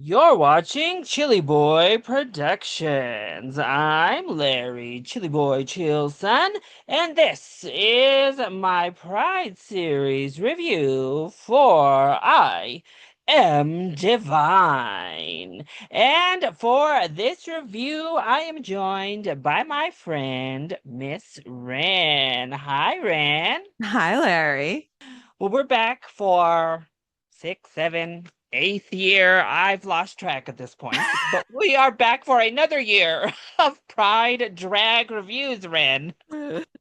You're watching ChillyBoy Productions. I'm Larry, ChillyBoy Chill Son, and this is my Pride Series review for I Am Divine. And for this review, I am joined by my friend, Miss Ren. Hi, Ren. Hi, Larry. Well, we're back for six, seven, eighth year. I've lost track at this point, but we are back for another year of Pride Drag Reviews, Ren.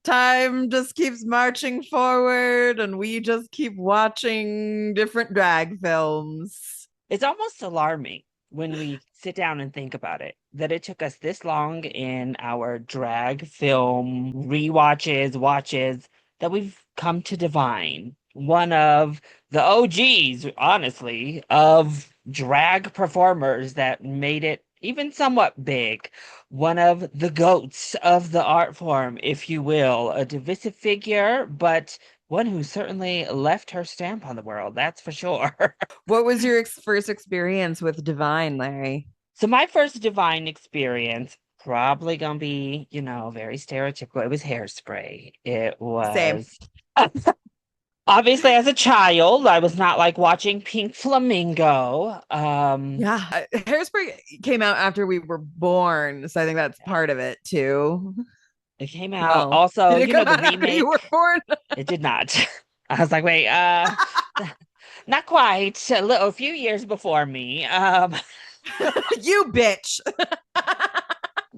Time just keeps marching forward, and we just keep watching different drag films. It's almost alarming when we sit down and think about it that it took us this long in our drag film rewatches, watches, that we've come to divine one of the OGs, honestly, of drag performers that made it even somewhat big. One of the goats of the art form, if you will, a divisive figure, but one who certainly left her stamp on the world, that's for sure. What was your first experience with Divine, Larry? So my first divine experience probably gonna be, very stereotypical. It was Hairspray. It Same. was obviously as a child, I was not like watching Pink Flamingo. Yeah. Hairspray came out after we were born, so I think that's part of it too. it came out Well, also, did it come the out after you were remake. born? It did not. I was like, wait, not quite. A few years before me. You bitch.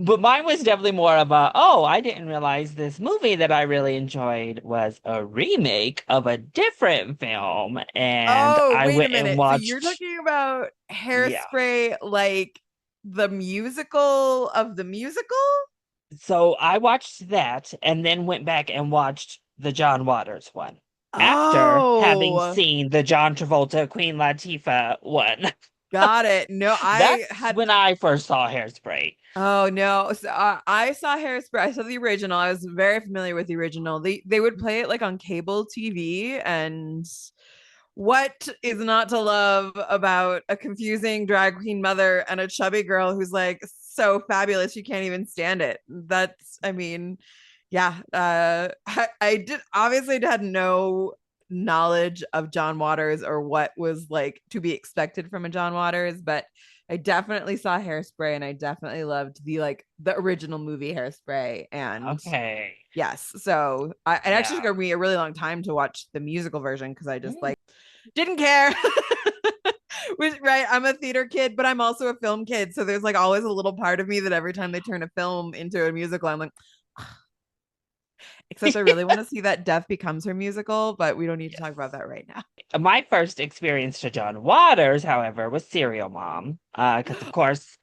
But mine was definitely more of a, oh, I didn't realize this movie that I really enjoyed was a remake of a different film. And Oh, I wait a went and minute. So you're watched, talking about yeah. Hairspray, like the musical of the musical? So I watched that and then went back and watched the John Waters one after having Oh, seen the John Travolta Queen Latifah one. got it. No, I That's had. when I first saw Hairspray. Oh no, so, I saw Hairspray. I saw the original. I was very familiar with the original. They would play it like on cable TV, and what is not to love about a confusing drag queen mother and a chubby girl who's like so fabulous you can't even stand it. I mean, yeah. I did obviously had no knowledge of John Waters or what was like to be expected from a John Waters, but I definitely saw Hairspray and I definitely loved the original movie Hairspray. And Okay. yes, so it actually Yeah. took me a really long time to watch the musical version because I just Mm. like didn't care. Which, right, I'm a theater kid, but I'm also a film kid. So there's like always a little part of me that every time they turn a film into a musical, I'm like, except I really want to see that Death Becomes Her musical, but we don't need to talk about that right now. My first experience to John Waters, however, was Serial Mom. Because of course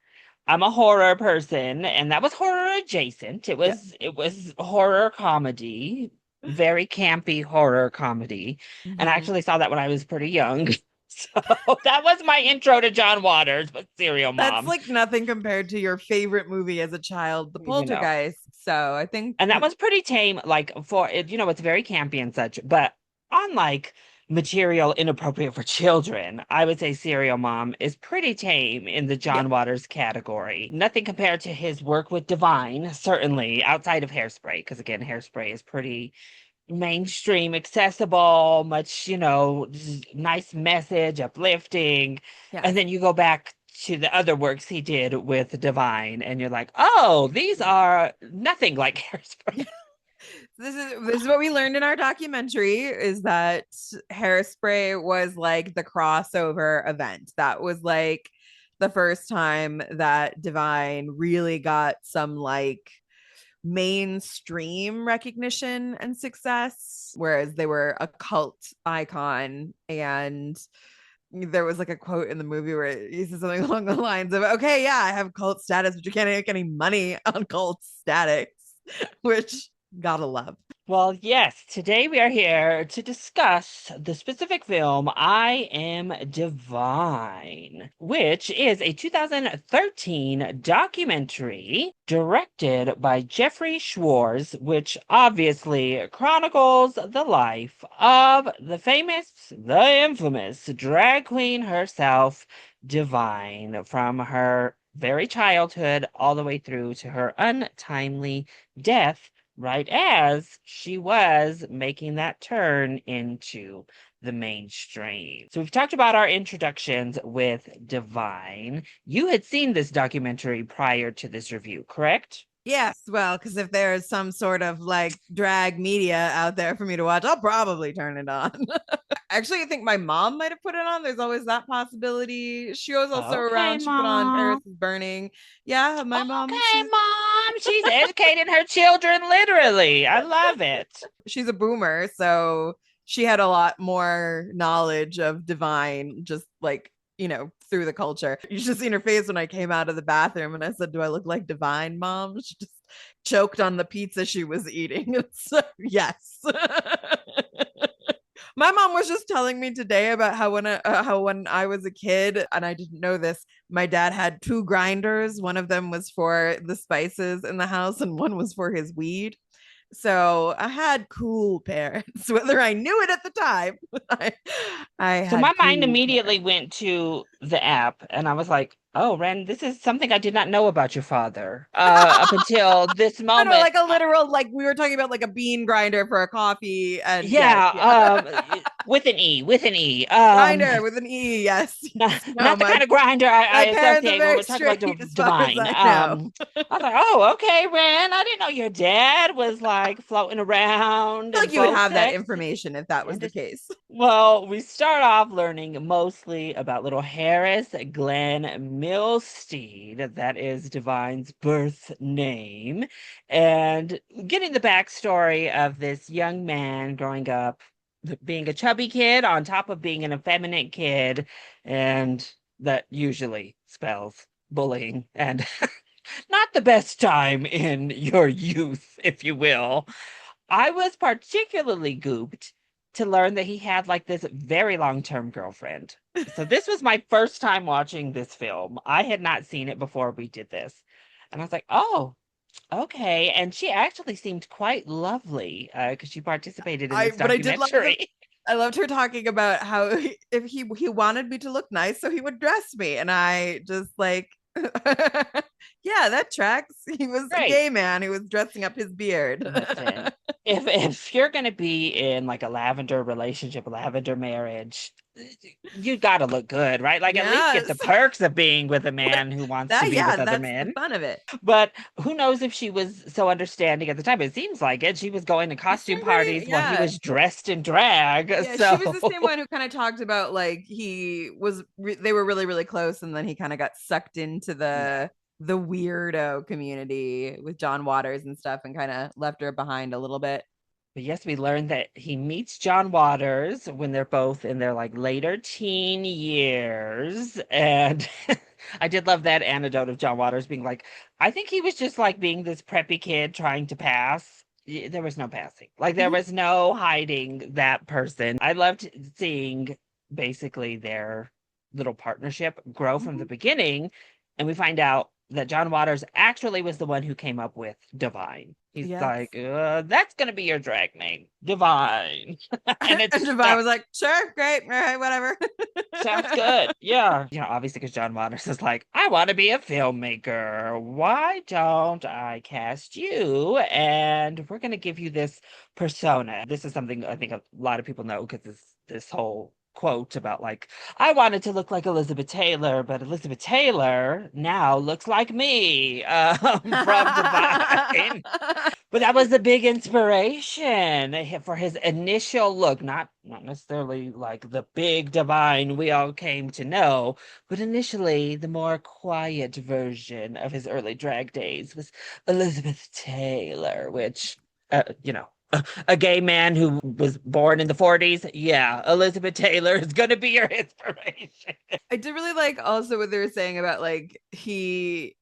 I'm a horror person, and that was horror adjacent. It Yeah. was it was horror comedy, very campy horror comedy. And I Mm-hmm. actually saw that when I was pretty young. So that was my intro to John Waters, but Serial That's Mom, like nothing compared to your favorite movie as a child, The you know. Poltergeist. So I think, And that was pretty tame, like for it, it's very campy and such, but unlike material inappropriate for children, I would say Serial Mom is pretty tame in the yeah, John Waters category. Nothing compared to his work with Divine, certainly outside of Hairspray, because again, Hairspray is pretty mainstream, accessible, much, nice message, uplifting. And yes. then you go back to the other works he did with Divine, and you're like, oh, these are nothing like Hairspray. This is what we learned in our documentary is that Hairspray was like the crossover event. That was like the first time that Divine really got some like mainstream recognition and success, whereas they were a cult icon. And there was like a quote in the movie where he said something along the lines of, okay, yeah, I have cult status, but you can't make any money on cult status, which gotta love. Well, yes, today we are here to discuss the specific film I Am Divine, which is a 2013 documentary directed by Jeffrey Schwartz, which obviously chronicles the life of the famous, the infamous drag queen herself, Divine from her very childhood all the way through to her untimely death, right as she was making that turn into the mainstream. So we've talked about our introductions with Divine. You had seen this documentary prior to this review, correct? Yes, well, because if there's some sort of like drag media out there for me to watch, I'll probably turn it on. Actually, I think my mom might have put it on. There's always that possibility. She was also Okay, around. She put on Paris Mom. is Burning. Yeah, my mom, Okay, Mom. She's educating her children literally. I love it. she's a boomer, so she had a lot more knowledge of Divine, just like through the culture. You should have seen her face when I came out of the bathroom and I said, "Do I look like Divine, Mom?" She just choked on the pizza she was eating. So, yes. My mom was just telling me today about how when I was a kid and I didn't know this, my dad had two grinders. One of them was for the spices in the house, and one was for his weed. So I had cool parents, whether I knew it at the time. I, I So my had mind cool immediately parents. went to the app, and I was like, "Oh, Ren, this is something I did not know about your father up until this I know, moment." like a literal, like we were talking about, like a bean grinder for a coffee, and yes, yeah, Yeah, with an E, with an E. grinder with an E. Yes, Not, yes. No, not the my kind of grinder I my parents are associate when very we're talking about straight as far as Divine. I know. I was like, "Oh, okay, Ren. I didn't know your dad was like floating around I feel in like you would full have that sex." information if that was And the case. well, we start off learning mostly about little Harris Glenn Milstead. That is Divine's birth name. And getting the backstory of this young man growing up, being a chubby kid on top of being an effeminate kid. And that usually spells bullying and not the best time in your youth, if you will. I was particularly gooped to learn that he had like this very long-term girlfriend. So this was my first time watching this film. I had not seen it before we did this. And I was like, "Oh, okay." And she actually seemed quite lovely because she participated in I this but I did love the documentary. I loved her talking about how if he wanted me to look nice, so he would dress me, and I just like, yeah, that tracks. He was a Great. gay man who was dressing up his beard. Listen, if you're gonna be in like a lavender relationship, a lavender marriage, you gotta look good, right? Like at least get Yes, the perks of being with a man who wants to that be yeah, with other that's the men. fun of it. But who knows if she was so understanding at the time? It seems like it. She was going to She costume seemed pretty, parties while he yeah. was dressed in drag. Yeah, she was the same So one who kind of talked about like they were really really close, and then he kind of got sucked into yeah. the weirdo community with John Waters and stuff, and kind of left her behind a little bit. But yes, we learned that he meets John Waters when they're both in their like later teen years. And I did love that anecdote of John Waters being like, I think he was just like being this preppy kid trying to pass. There was no passing. Like there Mhm. was no hiding that person. I loved seeing basically their little partnership grow from the Mhm. beginning. And we find out that John Waters actually was the one who came up with Divine. He's Yes. like, that's gonna be your drag name, Divine. And it And Devon stuck. was like, sure, great, all right, whatever. Sounds good. Yeah. Obviously, because John Waters is like, I want to be a filmmaker. Why don't I cast you? And we're going to give you this persona. This is something I think a lot of people know because this whole quote about like, I wanted to look like Elizabeth Taylor, but Elizabeth Taylor now looks like me from Divine. But that was the big inspiration for his initial look, not necessarily like the big Divine we all came to know, but initially the more quiet version of his early drag days was Elizabeth Taylor, which a gay man who was born in the 40s, yeah, Elizabeth Taylor is going to be your inspiration. I did really like also what they were saying about like he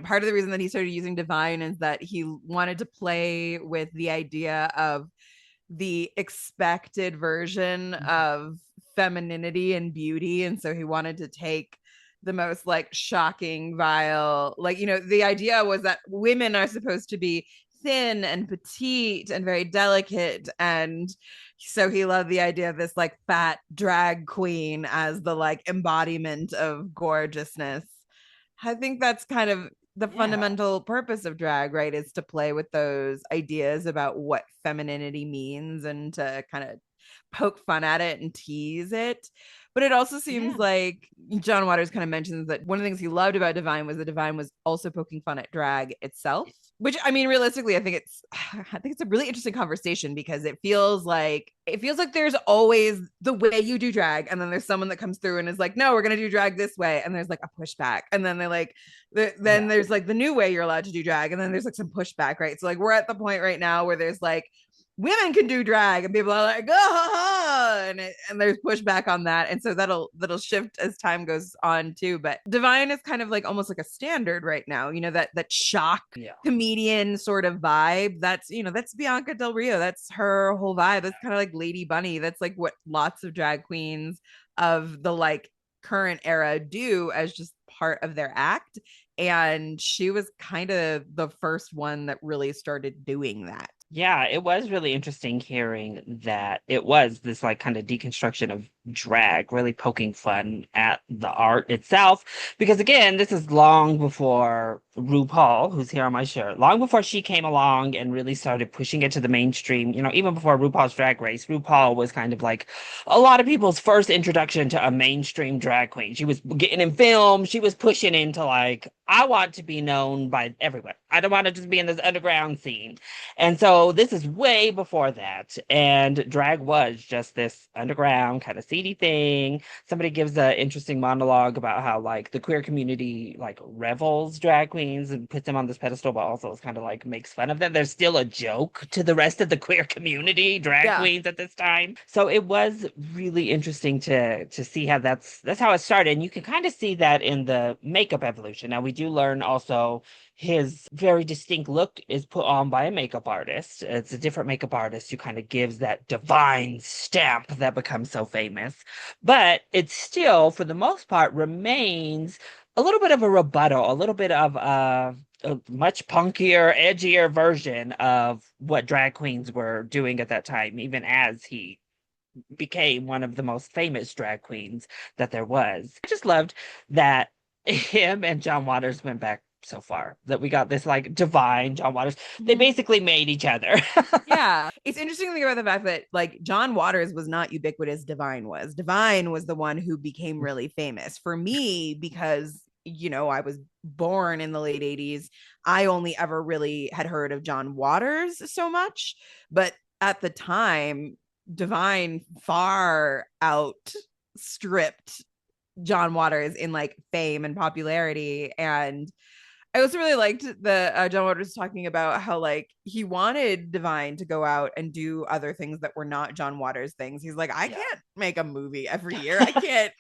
part of the reason that he started using Divine is that he wanted to play with the idea of the expected version of femininity and beauty, and so he wanted to take the most like shocking vile, like the idea was that women are supposed to be thin and petite and very delicate. And so he loved the idea of this like fat drag queen as the like embodiment of gorgeousness. I think that's kind of the Yeah. fundamental purpose of drag, right? Is to play with those ideas about what femininity means and to kind of poke fun at it and tease it. But it also seems Yeah. like John Waters kind of mentions that one of the things he loved about Divine was that Divine was also poking fun at drag itself. Which I mean, realistically, I think it's a really interesting conversation because it feels like there's always the way you do drag, and then there's someone that comes through and is like, no, we're gonna do drag this way, and there's like a pushback, and then then Yeah. there's like the new way you're allowed to do drag, and then there's like some pushback, right? So like we're at the point right now where there's like women can do drag and people are like and there's pushback on that, and so that'll shift as time goes on too. But Divine is kind of like almost like a standard right now, that shock Yeah. comedian sort of vibe. That's Bianca Del Rio. That's her whole vibe. That's kind of like Lady Bunny. That's like what lots of drag queens of the like current era do as just part of their act, and she was kind of the first one that really started doing that. Yeah, it was really interesting hearing that it was this like kind of deconstruction of drag, really poking fun at the art itself. Because again, this is long before RuPaul, who's here on my shirt, long before she came along and really started pushing it to the mainstream. Even before RuPaul's Drag Race, RuPaul was kind of like a lot of people's first introduction to a mainstream drag queen. She was getting in film, she was pushing into like, I want to be known by everyone. I don't want to just be in this underground scene. And so this is way before that. And drag was just this underground kind of seedy thing. Somebody gives an interesting monologue about how like the queer community like revels drag queens and puts them on this pedestal, but also it's kind of like makes fun of them. There's still a joke to the rest of the queer community, drag Yeah. queens at this time. So it was really interesting to see how that's how it started. And you can kind of see that in the makeup evolution. Now we do learn also his very distinct look is put on by a makeup artist. It's a different makeup artist who kind of gives that divine stamp that becomes so famous. But it still, for the most part, remains a little bit of a rebuttal, a little bit of a much punkier, edgier version of what drag queens were doing at that time, even as he became one of the most famous drag queens that there was. I just loved that him and John Waters went back so far, that we got this like divine John Waters. They Mhm. basically made each other. Yeah. It's interesting to think about the fact that like John Waters was not ubiquitous, Divine was. Divine was the one who became really famous. For me, because I was born in the late 80s, I only ever really had heard of John Waters so much. But at the time, Divine far outstripped John Waters in like fame and popularity. And I also really liked the John Waters talking about how like he wanted Divine to go out and do other things that were not John Waters things. He's like, I Yeah. can't make a movie every year. I can't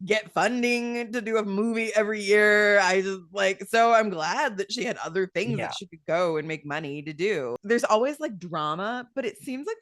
get funding to do a movie every year. I just like, so I'm glad that she had other things that Yeah. she could go and make money to do. There's always like drama, but it seems like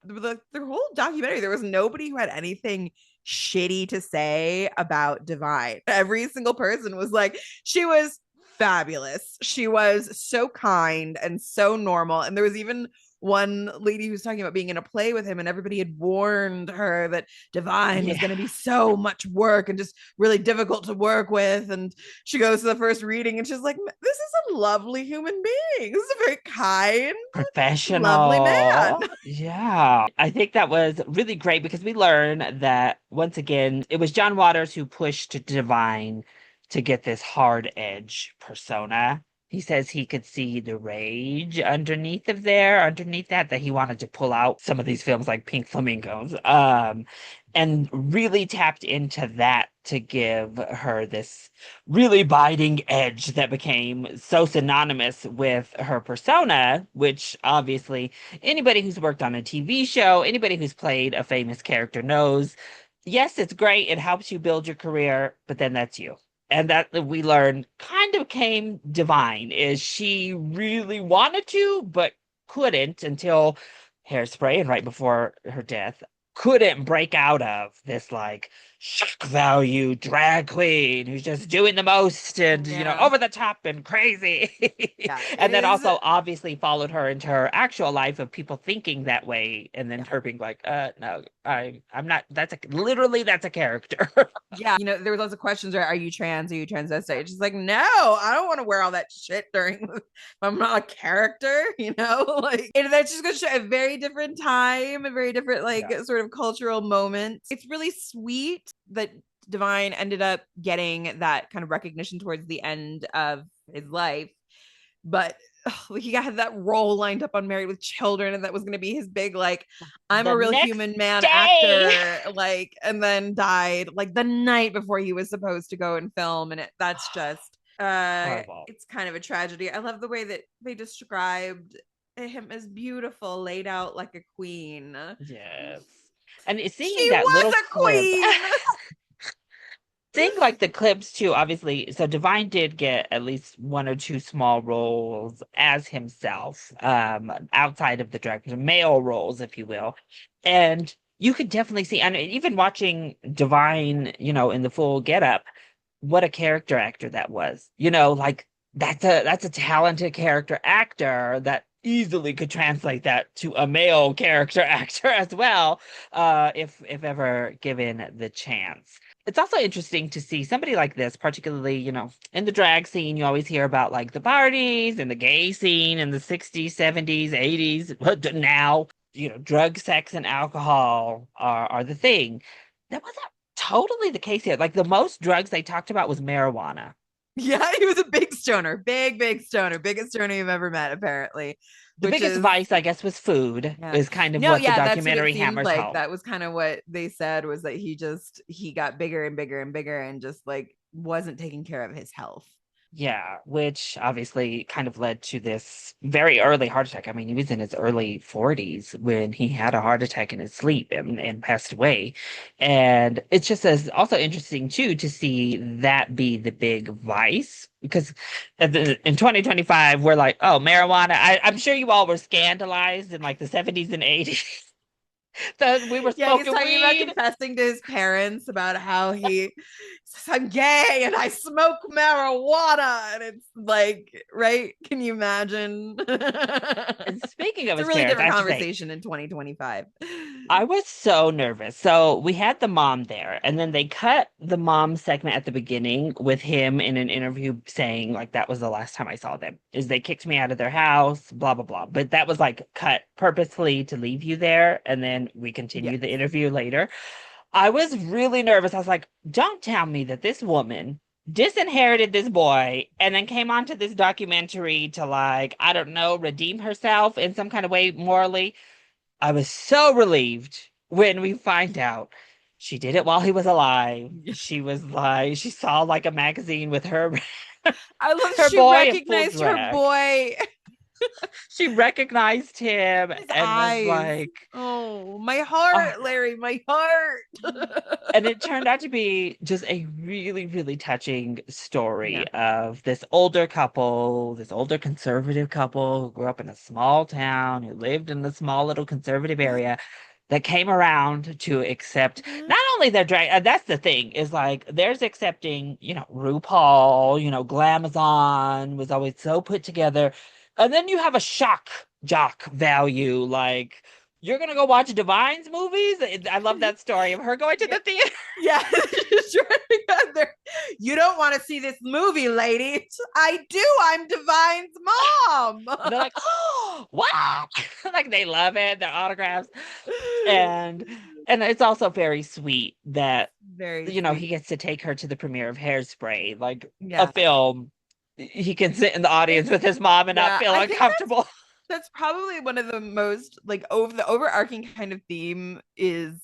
the whole documentary, there was nobody who had anything shitty to say about Divine. Every single person was like, she was fabulous. She was so kind and so normal. And there was even one lady who was talking about being in a play with him, and everybody had warned her that Divine was Yeah. going to be so much work and just really difficult to work with. And she goes to the first reading and she's like, this is a lovely human being. This is a very kind, lovely man. Professional. Yeah. I think that was really great because we learned that once again, it was John Waters who pushed Divine to get this hard edge persona. He says he could see the rage underneath that he wanted to pull out some of these films like Pink Flamingos. And really tapped into that to give her this really biting edge that became so synonymous with her persona, which obviously anybody who's worked on a TV show, anybody who's played a famous character knows, yes, it's great. It helps you build your career, but then that's you. And that we learned kind of came divine is she really wanted to, but couldn't until Hairspray and right before her death couldn't break out of this like shock value drag queen who's just doing the most and, Yeah. over the top and crazy. Yeah. It And then is. also obviously followed her into her actual life of people thinking that way and then Yeah. her being like, no, I'm not, that's a character. Yeah. There was lots of questions, right? Are you trans? Are you transvestite? She's like, no, I don't want to wear all that shit I'm not a character, like, and that's just going to show a very different time, a very different, like, Yeah. sort of cultural moment. It's really sweet that Divine ended up getting that kind of recognition towards the end of his life. But he had that role lined up on Married with Children, and that was going to be his big, like, I'm The a real next human man day. actor, like, and then died like the night before he was supposed to go and film. And that's just, Horrible. it's kind of a tragedy. I love the way that they described him as beautiful, laid out like a queen. Yes. And seeing She that was little a clip, queen. seeing like the clips too, obviously. So Divine did get at least one or two small roles as himself, outside of the director, male roles, if you will. And you could definitely see, and even watching Divine, in the full getup, what a character actor that was. Like that's a talented character actor that easily could translate that to a male character actor as well, if ever given the chance. It's also interesting to see somebody like this, particularly, in the drag scene. You always hear about like the parties and the gay scene in the 60s, 70s, 80s. But now, drug, sex, and alcohol are the thing. That wasn't totally the case here. Like the most drugs they talked about was marijuana. Yeah, he was a big stoner, big stoner, biggest stoner you've ever met, apparently, The which biggest is, vice, I guess, was food, yeah. is kind of No, what the yeah, that's what it documentary seemed hammers like. home. That was kind of what they said, was that he got bigger and bigger and bigger and just, like, wasn't taking care of his health. Yeah, which obviously kind of led to this very early heart attack. I mean, he was in his early 40s when he had a heart attack in his sleep and passed away. And it's just as also interesting too to see that be the big vice because in 2025 we're like, oh, marijuana. I'm sure you all were scandalized in like the 70s and 80s that we were Yeah, he's smoking talking about weed. confessing to his parents about how he says, I'm gay and I smoke marijuana. And it's like, right? Can you imagine? And speaking of It's a his really parents, I different have to say, conversation in 2025. I was so nervous. So we had the mom there, and then they cut the mom segment at the beginning with him in an interview saying, like, that was the last time I saw them, is they kicked me out of their house, blah, blah, blah. But that was like cut purposefully to leave you there, and then we Yes. continue the interview later. I was really nervous. I was like, don't tell me that this woman disinherited this boy and then came onto this documentary to, like, I don't know, redeem herself in some kind of way morally. I was so relieved when we find out she did it while he was alive. She was like, she saw like a magazine with her I love her she boy in full recognized her drag. boy. She recognized him His and was eyes. like, Oh, my oh. heart, Larry, my heart. And it turned out to be just a really, really touching story Yeah. of this older couple, this older conservative couple who grew up in a small town, who lived in a small little conservative area that came around to accept Mhm. not only their drag, that's the thing, is like there's accepting, RuPaul, Glamazon was always so put together. And then you have a shock jock value, like you're gonna go watch Divine's movies. I love that story of her going to Yeah. the theater. Yeah. You don't want to see this movie, ladies. I do. I'm Divine's And they're mom. like, oh, wow. Like they love it, their autographs. And it's also very sweet that Very he sweet. gets to take her to the premiere of Hairspray, like a Yeah. film. He can sit in the It, audience with his mom and not yeah. feel I think uncomfortable. that's probably one of the most, like, over the overarching kind of theme is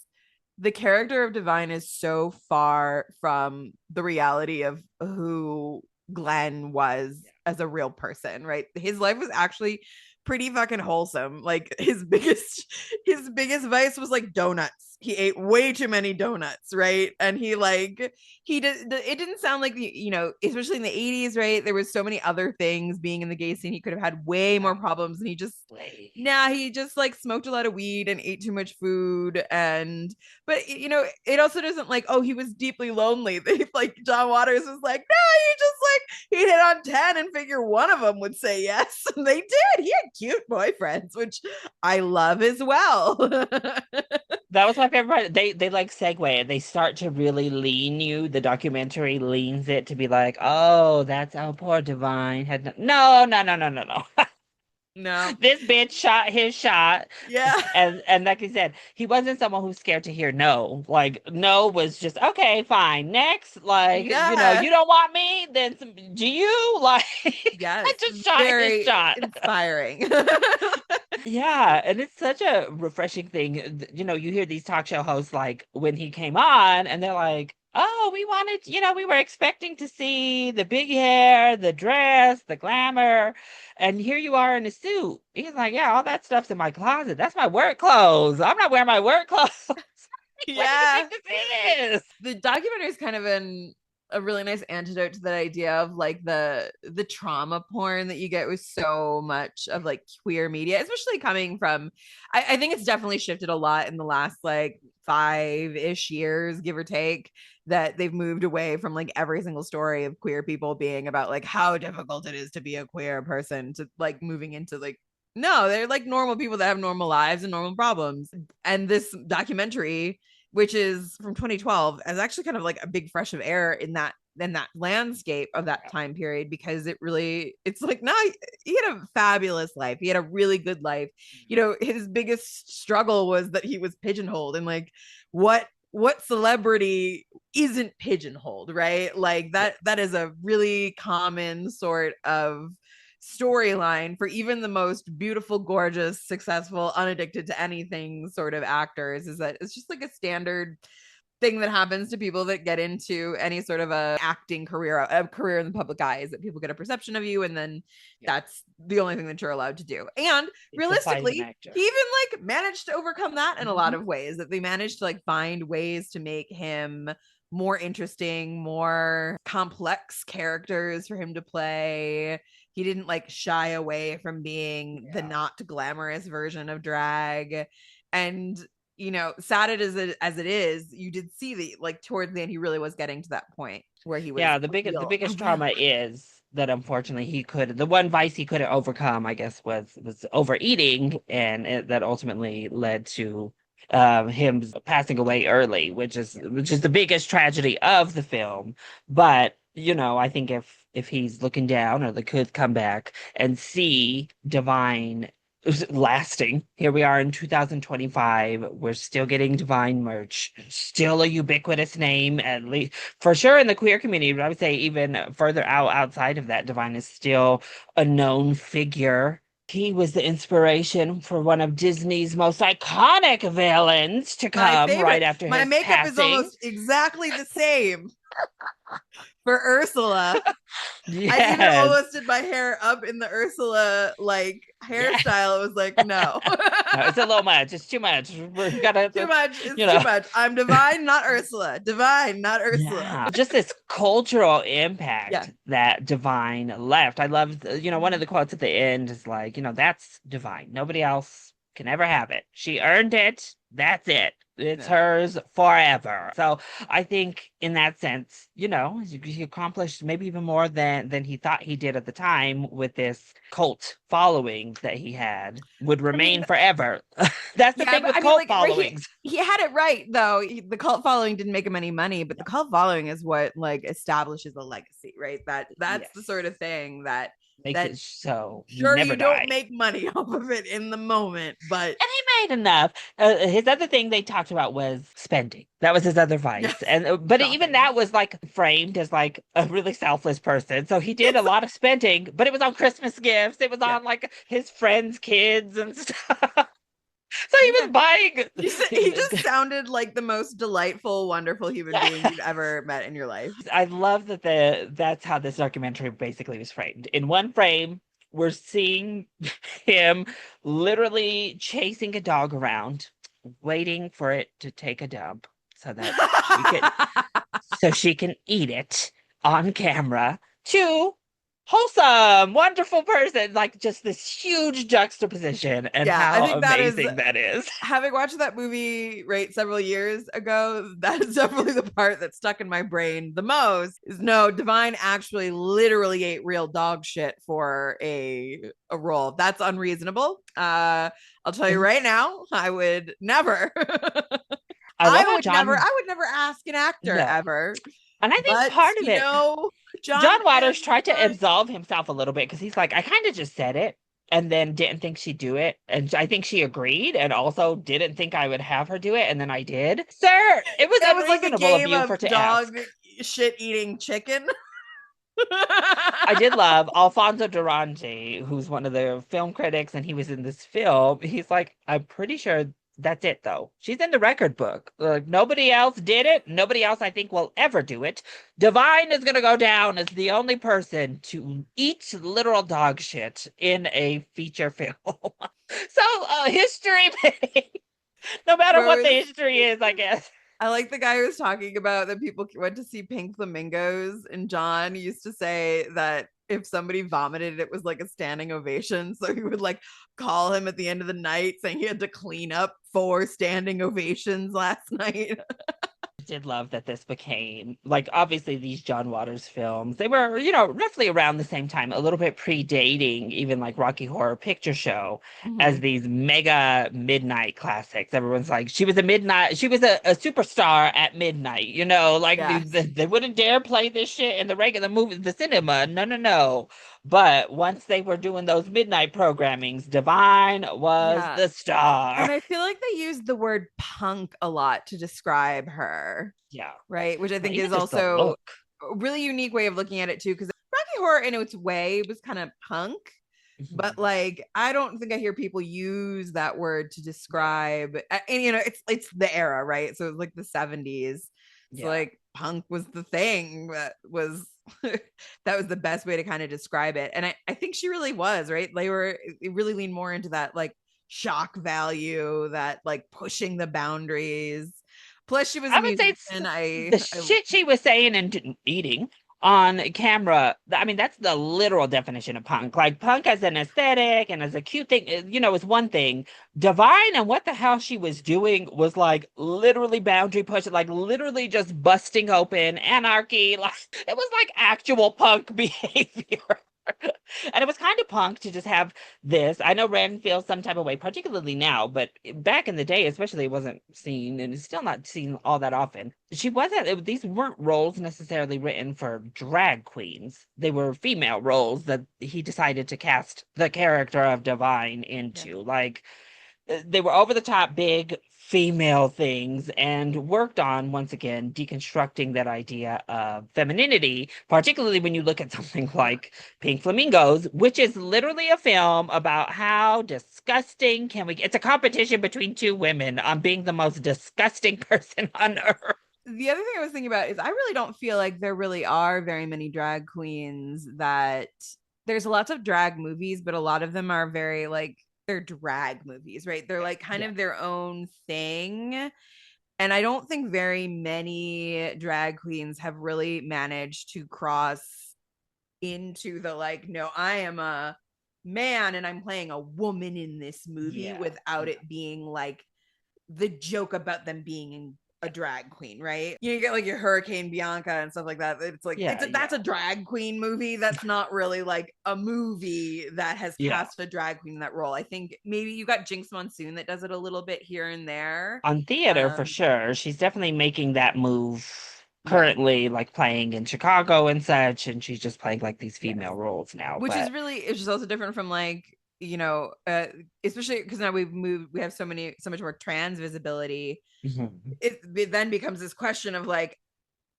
the character of Divine is so far from the reality of who Glenn was as a real person, right? His life was actually pretty fucking wholesome. Like his biggest vice was like donuts. he ate way too many donuts, right? And he did, it didn't sound like especially in the 80s, right? There was so many other things being in the gay scene. He could have had way more problems, and he just like smoked a lot of weed and ate too much food. And but it also doesn't like, oh, he was deeply lonely. They like, John Waters was like, no, he just like, he hit on 10 and figure one of them would say yes. And they did. He had cute boyfriends, which I love as well. That was my favorite part. They like segue and they start to really lean you. The documentary leans it to be like, oh, that's how poor Divine had no. No. This bitch shot his shot. Yeah. And like I said, he wasn't someone who's scared to hear no. Like no was just okay, fine. Next, like, Yeah. you don't want me, then do you? Like I Yes. just shot his Very shot. inspiring. Yeah, and it's such a refreshing thing. You hear these talk show hosts like when he came on, and they're like, "Oh, we wanted, we were expecting to see the big hair, the dress, the glamour, and here you are in a suit." He's like, "Yeah, all that stuff's in my closet. That's my work clothes. I'm not wearing my work clothes." When did you Yeah. think to see this? The documentary is kind of a really nice antidote to that idea of like the trauma porn that you get with so much of like queer media, especially coming from, I think it's definitely shifted a lot in the last like 5-ish years, give or take, that they've moved away from like every single story of queer people being about like how difficult it is to be a queer person, to like moving into like, no, they're like normal people that have normal lives and normal problems. And this documentary, which is from 2012, is actually kind of like a big fresh of air in that landscape of that time period, because it's like, no, he had a fabulous life. He had a really good life. His biggest struggle was that he was pigeonholed, and like, what celebrity isn't pigeonholed, right? Like that is a really common sort of storyline for even the most beautiful, gorgeous, successful, unaddicted to anything sort of actors, is that it's just like a standard thing that happens to people that get into any sort of a career in the public eye, is that people get a perception of you, and then that's the only thing that you're allowed to do. And It's the fight of an realistically, actor. he even like managed to overcome that in a lot of ways, that they managed to like find ways to make him more interesting, more complex characters for him to play. He didn't like shy away from being the not glamorous version of drag. And sad as it is, you did see the like towards the end, he really was getting to that point where he was Yeah, the biggest trauma is that unfortunately the one vice he couldn't overcome, I guess, was overeating, and that ultimately led to him passing away early, which is the biggest tragedy of the film. But I think if he's looking down, or they could come back and see Divine lasting. Here we are in 2025. We're still getting Divine merch. Still a ubiquitous name, at least for sure in the queer community. But I would say even further outside of that, Divine is still a known figure. He was the inspiration for one of Disney's most iconic villains to my come right favorite. after My his makeup is passing. almost exactly the same for Ursula. I even Yes. almost did my hair up in the Ursula like Yeah. hairstyle. It was like, no. No, it's a little much. It's too much. We're gonna, Too much. It's you too know. much. I'm Divine, not Ursula. Divine, not Ursula. Yeah, just this cultural Yeah. impact that Divine left. I love, one of the quotes at the end is like, that's Divine. Nobody else can ever have it. She earned it. That's it. It's Yeah. hers forever. So I think in that sense, he accomplished maybe even more than he thought he did at the time, with this cult following that he had would I remain mean, forever. That's the yeah, thing but with I mean, cult like, right, followings. he had it right though. The cult following didn't make him any money, but the cult following is what like establishes a legacy, right? That's the Yes. sort of thing that Makes that it so you sure, never you don't die. make money off of it in the moment, but And he made enough. His other thing they talked about was spending. That was his other vice. yes, And but even shopping. that was like framed as like a really selfless person. So he did a lot of spending, but it was on Christmas gifts. It was Yeah. on like his friends' kids and stuff. So he was Yeah. buying. He just sounded like the most delightful, wonderful human being you've ever met in your life. I love that's how this documentary basically was framed. In one frame, we're seeing him literally chasing a dog around waiting for it to take a dump so that she can eat it on camera, to wholesome, wonderful person, like just this huge juxtaposition, and Yeah, I how think that is, amazing that is. having watched that movie right several years ago, that is definitely the part that stuck in my brain the most. Is no, Divine actually literally ate real dog shit for a role. That's unreasonable. I'll tell you right now, I would never. I love how John, I would never ask an actor no. ever. And I think But part of you it, know, John John Waters fans tried to are, absolve himself a little bit because he's like, I kind of just said it and then didn't think she'd do it. And I think she agreed and also didn't think I would have her do it. And then I did. Sir, it was it was like a unreasonable of game you of for to dog ask. shit eating chicken. I did love Alfonso Durante, who's one of the film critics, and he was in this film. He's like, I'm pretty sure that's it, though. She's in the record book. Like, nobody else did it. Nobody else, I think, will ever do it. Divine is going to go down as the only person to eat literal dog shit in a feature film. So, history, no matter what the Rose, history is, I guess. I like the guy who was talking about that people went to see pink flamingos, and John used to say that if somebody vomited, it was like a standing ovation. So he would like call him at the end of the night saying he had to clean up 4 standing ovations last night. Did love that this became like obviously these John Waters films. They were, roughly around the same time, a little bit predating even like Rocky Horror Picture Show as Mhm. these mega midnight classics. Everyone's like, she was a superstar at midnight, like Yes. they wouldn't dare play this shit in the regular movie, the cinema. No, no, no. But once they were doing those midnight programmings, Divine was Yeah. the star. And I feel like they used the word punk a lot to describe her, Yeah. right? Which I Well, think even is just the also look. a really unique way of looking at it too. Because Rocky Horror, in its way, was kind of punk, but Mhm. like I don't think I hear people use that word to Yeah. describe. And it's the era, right? So it's like the 70s. So Yeah. like punk was the thing that was that was the best way to kind of describe it. And I think she really was, right? They were, it really leaned more into that like shock value, that like pushing the boundaries. Plus she was a I would say it's musician. the shit she was saying and eating on camera. I mean, that's the literal definition of punk. Like punk as an aesthetic and as a cute thing, is one thing. Divine and what the hell she was doing was like literally boundary pushing, like literally just busting open anarchy. Like it was like actual punk behavior. And it was kind of punk to just have this. I know Ren feels some type of way, particularly now, but back in the day, especially, it wasn't seen, and it's still not seen all that often. She wasn't, these weren't roles necessarily written for drag queens. They were female roles that he decided to cast the character of Divine Yeah. into. Like, they were over the top big female things and worked on once again deconstructing that idea of femininity, particularly when you look at something like Pink Flamingos, which is literally a film about how disgusting can we get. It's a competition between two women on being the most disgusting person on earth. The other thing I was thinking about is I really don't feel like there really are very many drag queens that, there's lots of drag movies, but a lot of them are very like, they're drag movies, right? They're Yeah, like kind yeah. of their own thing. And I don't think very many drag queens have really managed to cross into the like, no, I am a man and I'm playing a woman in this movie Yeah, without yeah, it being like the joke about them being a drag queen, right? You get like your Hurricane Bianca and stuff like that. It's like yeah, that's yeah, a drag queen movie. That's not really like a movie that has yeah. cast a drag queen in that role. I think maybe you got Jinx Monsoon that does it a little bit here and there. On theater for Um, sure. She's definitely making that move yeah, currently, like playing in Chicago and such, and she's just playing like these yes, female roles now. which is But really, it's just also different from like, especially because now we've moved, we have so much more trans visibility. mhm. It then becomes this question of like,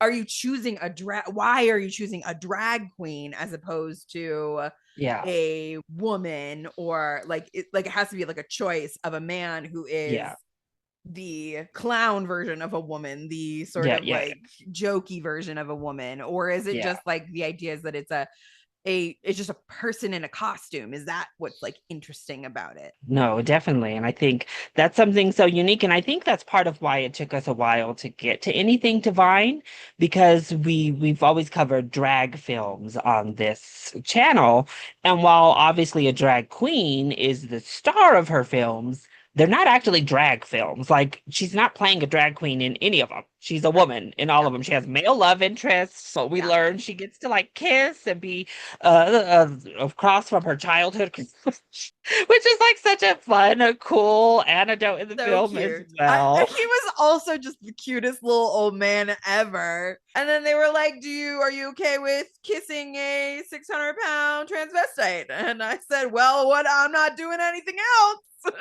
are you choosing a drag, why are you choosing a drag queen as opposed to Yeah, a woman, or like it has to be like a choice of a man who is yeah, the clown version of a woman, the sort yeah, of yeah, like jokey version of a woman, or is it yeah. just like the idea is that it's it's just a person in a costume. Is that what's like interesting about it? No, definitely. And I think that's something so unique. And I think that's part of why it took us a while to get to anything divine, because we've always covered drag films on this channel. And while obviously a drag queen is the star of her films, they're not actually drag films. Like she's not playing a drag queen in any of them. She's a Right. woman in all Yeah. of them. She has male love interests. So we Yeah. learn she gets to like kiss and be across from her childhood which is like such a fun, a cool anecdote in the So film as cute. well. He was also just the cutest little old man ever. And then they were like, are you okay with kissing a 600-pound transvestite? And I said, well, what? I'm not doing anything else.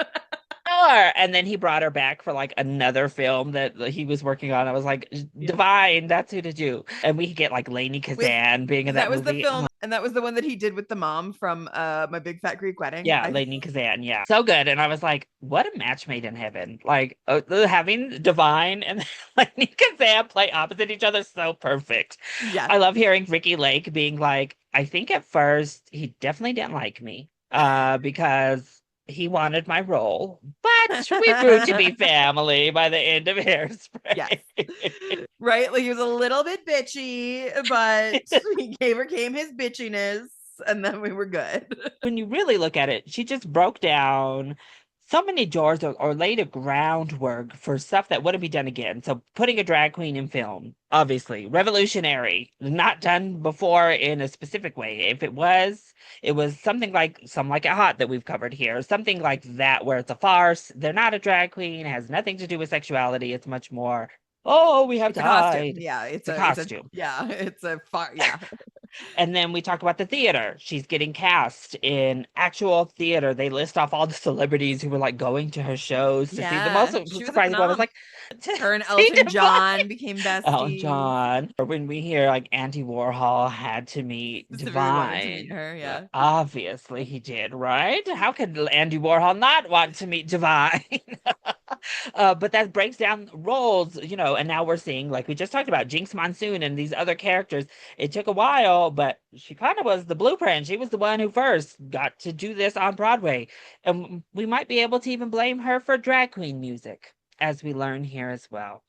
Sure. And then he brought her back for like another film that he was working on. I was like, Yeah. Divine, that's who to do. And we get like Lainey With Kazan being in and that that was the movie. film, and that was the one that he did with the mom from My Big Fat Greek Wedding. Yeah, Lainey Kazan. Yeah. So good. And I was like, what a match made in heaven. Like having Divine and Lainey Kazan play opposite each other, so perfect. Yes. I love hearing Ricky Lake being like, I think at first he definitely didn't like me because he wanted my role, but we grew to be family by the end of Yes. Hairspray. Right? Like he was a little bit bitchy, but he overcame his bitchiness, and then we were good. When you really look at it, she just broke down so many doors or laid a groundwork for stuff that wouldn't be done again. So putting a drag queen in film, obviously, revolutionary, not done before in a specific way. If it was something like Some Like It Hot that we've covered here, something like that where it's a farce. They're not a drag queen, it has nothing to do with sexuality. It's much more, oh, we have It's a costume. died. Yeah, It's a costume. it's a far yeah. And then we talked about the theater. She's getting cast in actual theater. They list off all the celebrities who were like going to her shows to see. The most Yeah, she was a surprising one was phenom. like to Her and see Elton Divine. John became Elton besties. John. Or when we hear like Andy Warhol had to meet Specifically wanted to meet Divine. her. Yeah. Obviously he did, right? How could Andy Warhol not want to meet Divine? But that breaks down roles, and now we're seeing, like we just talked about, Jinx Monsoon and these other characters. It took a while, but she kind of was the blueprint. She was the one who first got to do this on Broadway. And we might be able to even blame her for drag queen music, as we learn here as well.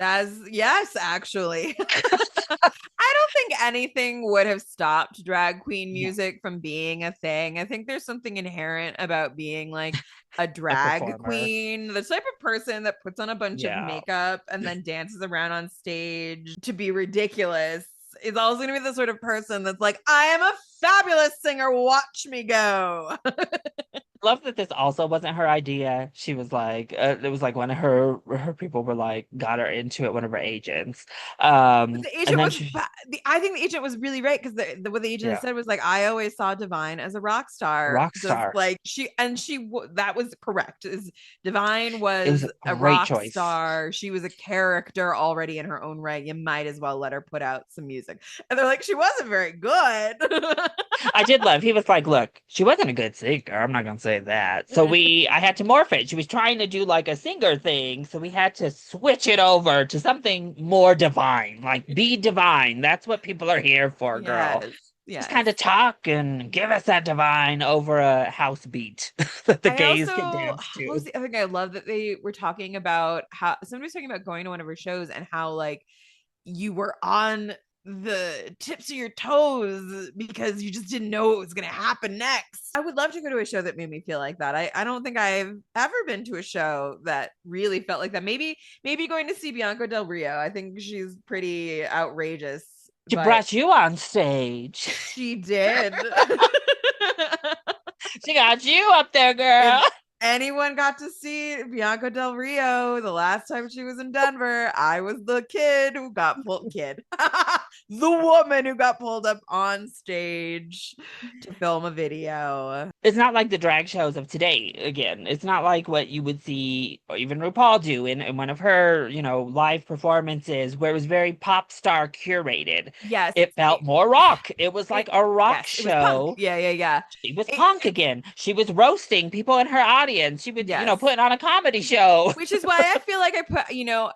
As yes, actually. I don't think anything would have stopped drag queen Yeah, music from being a thing. I think there's something inherent about being like a a drag performer. queen, the type of person that puts on a bunch of Yeah. makeup and then dances around on stage to be ridiculous is also going to be the sort of person that's like, I am a fabulous singer. Watch me go. Love that this also wasn't her idea. She was like, it was like one of her people were like, got her into it, one of her agents. But the And agent then was, she, I think the agent was really right because what the agent had yeah, said was like, I always saw Divine as a rock star, rock just star. like that was correct. Is Divine It was was a a great rock choice. star. She was a character already in her own right. You might as well let her put out some music. And they're like, she wasn't very good. I did love. He was like, "Look, she wasn't a good singer. I'm not gonna say that." So I had to morph it. She was trying to do like a singer thing, so we had to switch it over to something more divine. Like, be divine. That's what people are here for, girl. Yes, Just yes. kind of talk and give us that divine over a house beat that the I gays also, can dance what was to. the other thing I love that they were talking about how somebody was talking about going to one of her shows and how like you were on the tips of your toes because you just didn't know what was going to happen next. I would love to go to a show that made me feel like that. I don't think I've ever been to a show that really felt like that. Maybe going to see Bianca Del Rio. I think she's pretty outrageous, She but brought you on stage. she did. She got you up there, girl. If anyone got to see Bianca Del Rio the last time she was in Denver, I was the kid who got pulled, the woman who got pulled up on stage to film a video. It's not like the drag shows of today. Again, it's not like what you would see or even RuPaul do in one of her, live performances where it was very pop star curated. Yes, It felt more rock. It was like a rock yes, it was punk. show. Yeah, yeah, yeah. She was punk It's again. She was roasting people in her audience. She was, yes. putting on a comedy show. Which is why I feel like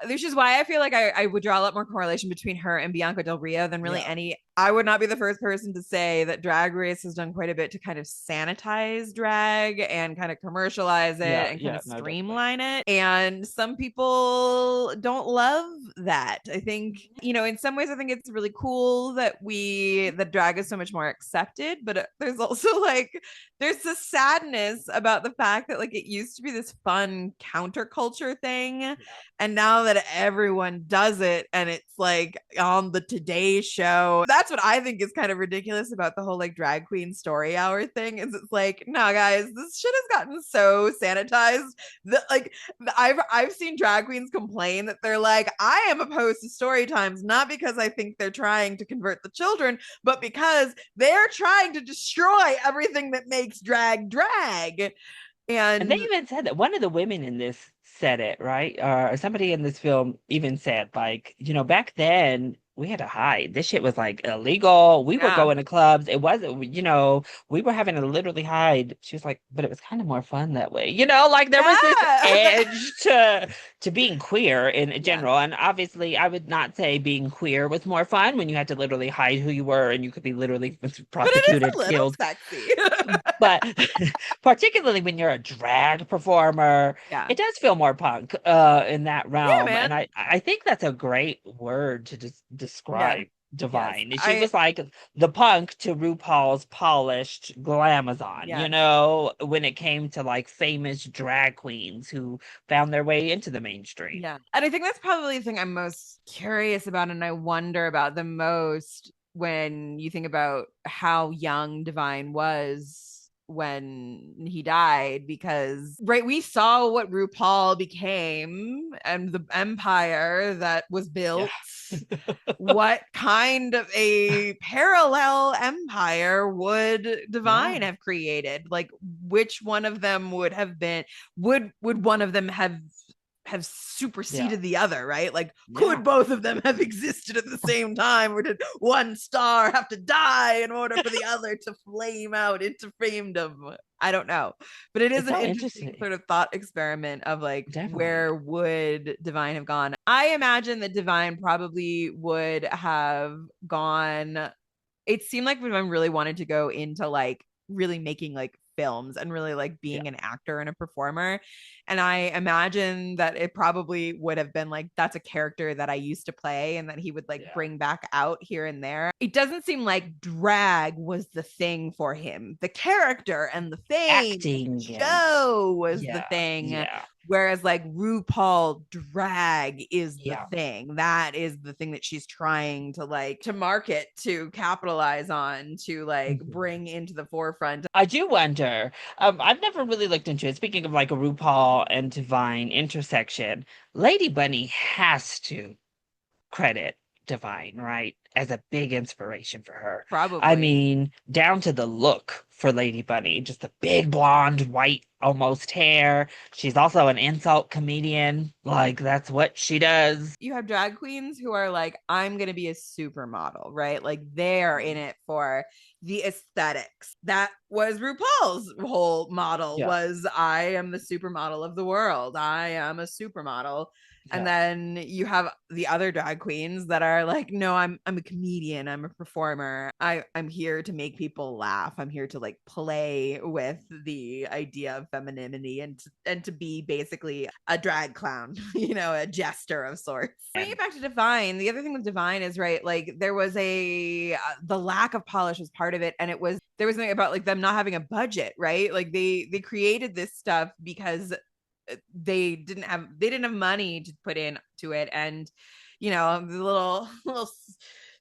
which is why I feel like I would draw a lot more correlation between her and Bianca Del Rio than really Yeah. any I would not be the first person to say that Drag Race has done quite a bit to kind of sanitize drag and kind of commercialize it Yeah, and kind yeah, of no, definitely. streamline it. And some people don't love that. I think, in some ways, I think it's really cool that drag is so much more accepted, but there's also like, there's this sadness about the fact that like it used to be this fun counterculture thing, Yeah. and now that everyone does it and it's like on the Today Show, that's what I think is kind of ridiculous about the whole like drag queen story hour thing. Is it's like, no, guys, this shit has gotten so sanitized that like I've seen drag queens complain that they're like, I am opposed to story times, not because I think they're trying to convert the children, but because they're trying to destroy everything that makes drag. And they And even said that one of the women in this said it, right? Or somebody in this film even said, like, back then we had to hide. This shit was like illegal. We were yeah. going to clubs. It wasn't, we were having to literally hide. She was like, but it was kind of more fun that way. Like there was this Yeah. edge to being queer in Yeah. general. And obviously I would not say being queer was more fun when you had to literally hide who you were and you could be literally But it is prosecuted, a little killed. sexy. But particularly when you're a drag performer, Yeah. it does feel more punk in that Yeah, realm. And man. I think that's a great word to just Yeah. describe Yes. Divine. She was like the punk to RuPaul's polished glamazon, Yeah. when it came to like famous drag queens who found their way into the mainstream. Yeah. And I think that's probably the thing I'm most curious about and I wonder about the most when you think about how young Divine was when he died, because right, we saw what RuPaul became and the empire that was Yeah. built. What kind of a parallel empire would Yeah. Divine have created? Like, which one of them would have been, would one of them have Yeah. superseded the other, right? Like, Yeah. could both of them have existed at the same time, or did one star have to die in order for the other to flame out into famedom? I don't know, but it is It's an so interesting interesting. sort of thought experiment of like, Definitely. where would Divine have gone? I imagine that Divine probably would have gone. It seemed like Divine really wanted to go into like really making like films and really like Yeah. being an actor and a performer. And I imagine that it probably would have been like, that's a character that I used to play and that he would like Yeah. bring back out here and there. It doesn't seem like drag was the thing for him. The character and the fame and the Acting and show was the yeah. thing. Yeah. Whereas like RuPaul drag is the Yeah. thing. That is the thing that she's trying to like to market, to capitalize on, to like Mhm. bring into the forefront. I do wonder. I've never really looked into it. Speaking of like a RuPaul and Divine intersection, Lady Bunny has to credit Divine, right? As a big inspiration for her. I Probably. mean, down to the look for Lady Bunny, just the big blonde, white, almost hair. She's also an insult comedian. Like, that's what she does. You have drag queens who are like, I'm going to be a supermodel, right? Like they're in it for the aesthetics. That was RuPaul's whole model, Yeah, was I am the supermodel of the world. I am a supermodel. And yeah, then you have the other drag queens that are like, no, I'm a comedian, I'm a performer. I'm here to make people laugh. I'm here to like play with the idea of femininity and to be basically a drag clown, a jester of sorts. Bringing it and back to Divine, the other thing with Divine is right, like there was the lack of polish was part of it, and there was something about like them not having a budget, right? Like they created this stuff because they didn't have money to put into it, and the little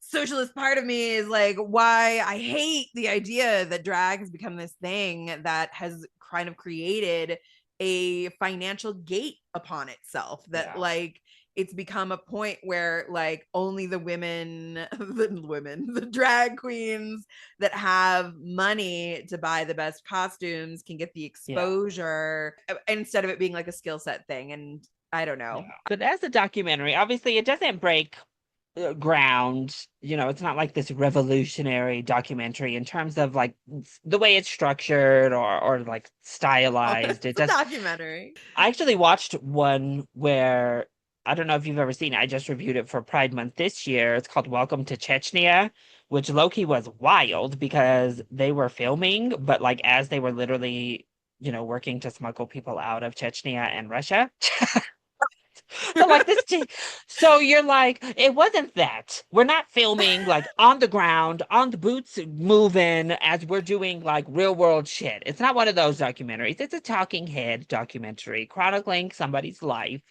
socialist part of me is like, why I hate the idea that drag has become this thing that has kind of created a financial gate upon itself, that yeah, like it's become a point where like only the the drag queens that have money to buy the best costumes can get the yeah. exposure, instead of it being like a skill set thing. And I don't Yeah. know. But as a documentary, obviously it doesn't break ground. It's not like this revolutionary documentary in terms of like the way it's structured or like stylized. It It's a does. documentary. I actually watched one where I don't know if you've ever seen it. I just reviewed it for Pride Month this year. It's called Welcome to Chechnya, which low-key was wild because they were filming, but like as they were literally, working to smuggle people out of Chechnya and Russia. So like so you're like, it wasn't that. We're not filming like on the ground, on the boots moving as we're doing like real world shit. It's not one of those documentaries. It's a talking head documentary chronicling somebody's life.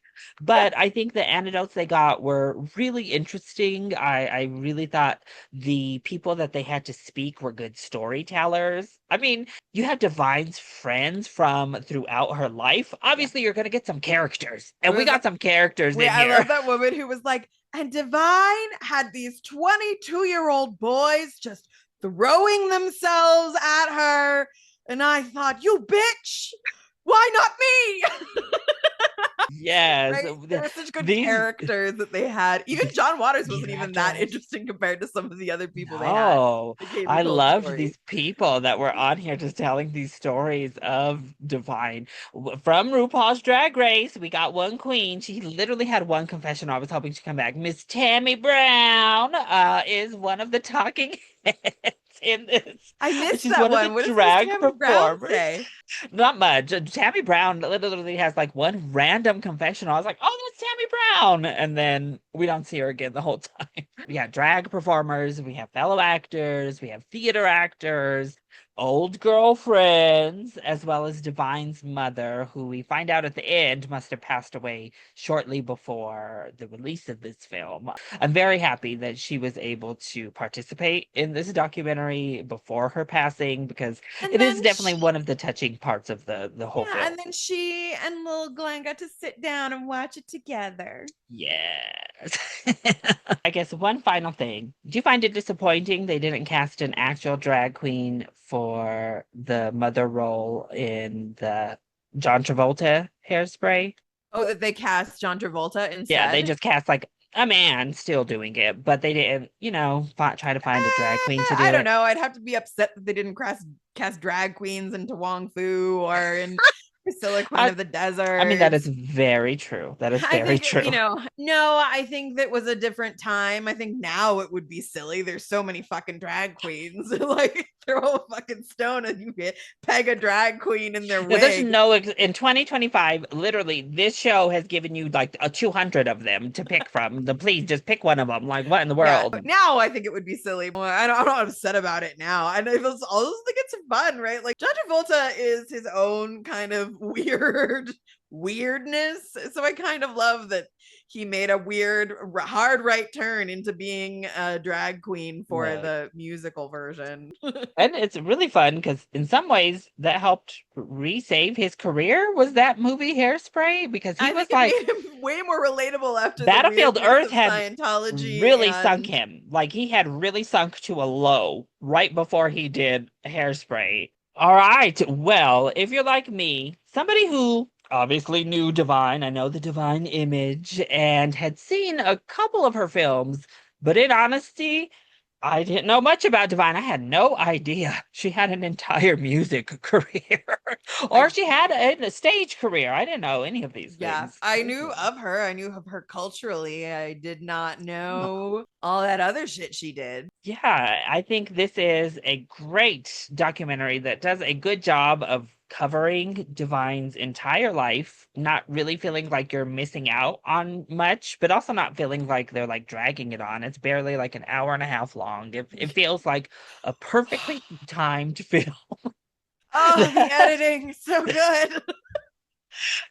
But I think the anecdotes they got were really interesting. I really thought the people that they had to speak were good storytellers. I mean, you have Divine's friends from throughout her life. Yeah. Obviously, you're going to get some characters, It and we was got some characters Wait, in I here. love that woman who was like, and Divine had these 22-year-old boys just throwing themselves at her. And I thought, you bitch, why not me? Yes, Right? There were such good these characters that they had. Even John Waters these wasn't even that actors. interesting compared to some of the other people they had No, that came and I told loved stories. these people that were on here just telling these stories of Divine. From RuPaul's Drag Race, we got one queen. She literally had one confession. I was hoping she'd come back. Miss Tammy Brown is one of the talking heads in this. I missed She's that one of the one. What does Miss drag Tammy Brown performers. say? Not much. Tammy Brown literally has like one random confession. I was like, oh, that's Tammy Brown. And then we don't see her again the whole time. We have drag performers, we have fellow actors, we have theater actors, old girlfriends, as well as Divine's mother, who we find out at the end must have passed away shortly before the release of this film. I'm very happy that she was able to participate in this documentary before her passing because And it is then definitely she one of the touching parts of the whole Yeah, film. and then she and little Glenn got to sit down and watch it together. Yes. I guess one final thing. Do you find it disappointing they didn't cast an actual drag queen for the mother role in the John Travolta Hairspray? Oh, that they cast John Travolta Yeah, they instead. just cast like a man still doing it, but they didn't, try to find a drag queen to I do don't it. know. I'd have to be upset that they didn't cast drag queens into Wong Fu or in Priscilla Queen I, of the I mean, that Desert. is very true. That is I very think, true. no, I think that was a different time. I think now it would be silly. There's so many fucking drag queens. Like, throw a fucking stone and you get peg a drag queen in their No, there's wig. no in 2025, literally, this show has given you like a 200 of them to pick from. Please just pick one of them. Like, what in the Yeah, world? now I think it would be silly. I'm not upset about it now. And I also think it's fun, right? Like John Travolta is his own kind of weirdness. So I kind of love that he made a weird, hard right turn into being a drag queen for Look. the musical version. And it's really fun because in some ways that helped resave his career was that movie Hairspray because he I was think it like made him way more relatable after the Battlefield weirdness Earth of had Scientology really sunk and him. Like he had really sunk to a low right before he did Hairspray. All right. Well, if you're like me, somebody who obviously knew Divine, I know the Divine image, and had seen a couple of her films, but in honesty, I didn't know much about Divine. I had no idea she had an entire music career or I she had a stage career. I didn't know any of these Yeah, things. I knew of her. I knew of her culturally. I did not Oh. know all that other shit she did. Yeah, I think this is a great documentary that does a good job of covering Divine's entire life, not really feeling like you're missing out on much, but also not feeling like they're like dragging it on. It's barely like an hour and a half long. It feels like a perfectly timed film Oh, the editing, so good.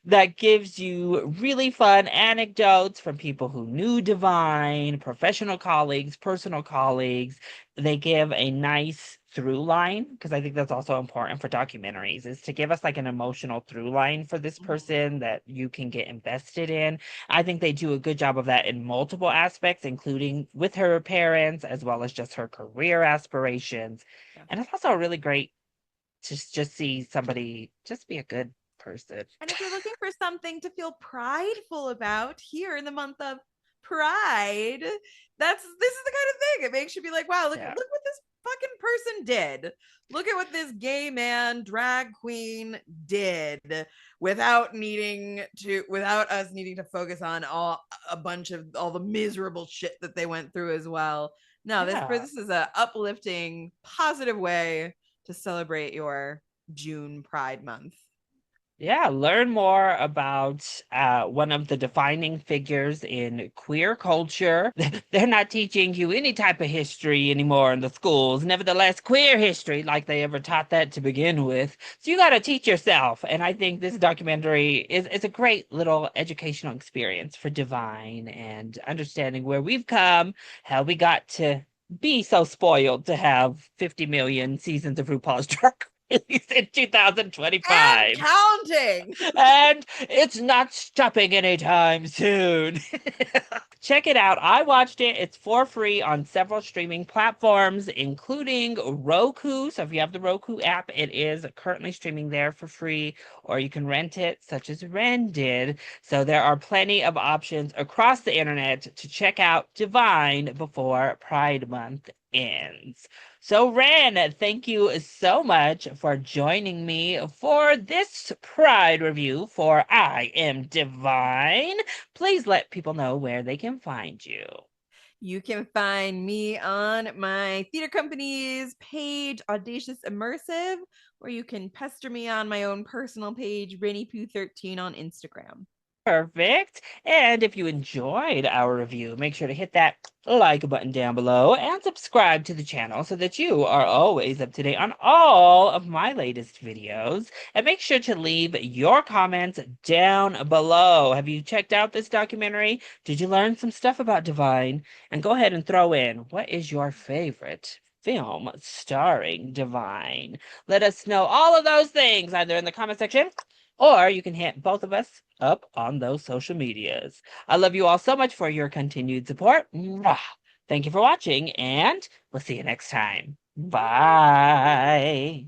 that gives you really fun anecdotes from people who knew Divine, professional colleagues, personal colleagues. They give a nice through line because I think that's also important for documentaries is to give us like an emotional through line for this person that you can get invested in. I think they do a good job of that in multiple aspects, including with her parents as well as just her career aspirations. Yeah. And it's also really great to just see somebody just be a good person. And if you're looking for something to feel prideful about here in the month of Pride, this is the kind of thing. It makes you be like, wow, Yeah. look what this fucking person did. Look at what this gay man drag queen did without us needing to focus on a bunch of all the miserable shit that they went through as well. No, Yeah. this is a uplifting, positive way to celebrate your June Pride Month. Yeah, learn more about one of the defining figures in queer culture. They're not teaching you any type of history anymore in the schools. Nevertheless, queer history, like they ever taught that to begin with. So you got to teach yourself. And I think this documentary is a great little educational experience for Divine and understanding where we've come, how we got to be so spoiled to have 50 million seasons of RuPaul's Drag Race in And 2025. counting. And it's not stopping anytime soon. Check it out. I watched it. It's for free on several streaming platforms, including Roku. So if you have the Roku app, it is currently streaming there for free, or you can rent it, such as Ren did. So there are plenty of options across the internet to check out Divine before Pride Month ends. So, Ren, thank you so much for joining me for this Pride review for I Am Divine. Please let people know where they can find you. You can find me on my theater company's page, Audacious Immersive, or you can pester me on my own personal page, RaineyPoo13 on Instagram. Perfect. And if you enjoyed our review, make sure to hit that like button down below and subscribe to the channel so that you are always up to date on all of my latest videos. And make sure to leave your comments down below. Have you checked out this documentary? Did you learn some stuff about Divine? And go ahead and throw in, what is your favorite film starring Divine? Let us know all of those things either in the comment section or you can hit both of us up on those social medias. I love you all so much for your continued support. Mwah. Thank you for watching, and we'll see you next time. Bye.